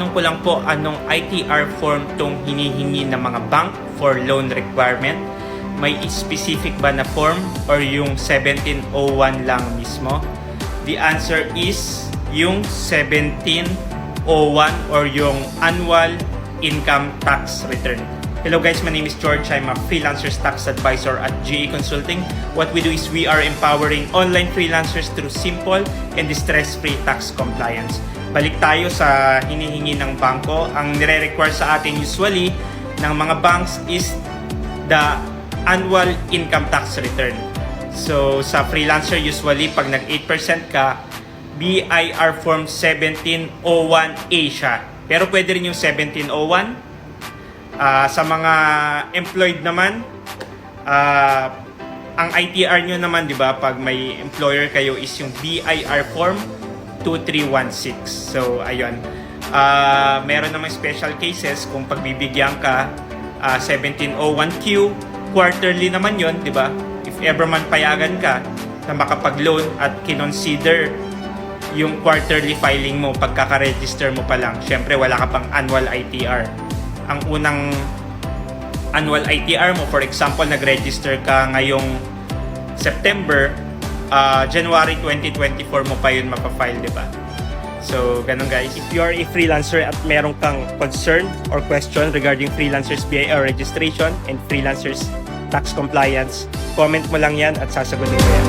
Tatanong ko lang po anong ITR form tong hinihingi ng mga bank for loan requirement. May specific ba na form or yung 1701 lang mismo? The answer is yung 1701 or yung annual income tax return. Hello guys, my name is George. I'm a freelancer's tax advisor at GA Consulting. What we do is we are empowering online freelancers through simple and stress-free tax compliance. Balik tayo sa hinihingi ng bangko. Ang nire-require sa atin usually ng mga banks is the annual income tax return. So sa freelancer usually pag nag 8% ka, BIR form 1701A siya. Pero pwede rin yung 1701. Sa mga employed naman, ang ITR nyo naman, di ba, pag may employer kayo is yung BIR form 2316. So, ayun. Meron namang special cases kung pagbibigyan ka 1701Q, quarterly naman yon, di ba? If ever man payagan ka na makapag-loan at kinonsider yung quarterly filing mo, pagkaka-register mo pa lang, syempre wala ka pang annual ITR. Ang unang annual ITR mo, for example, nag-register ka ngayong September, January 2024 mo pa yun mapafile, di ba? So, ganun guys. If you are a freelancer at meron kang concern or question regarding freelancers BIR registration and freelancers tax compliance, comment mo lang yan at sasagutin ko yan.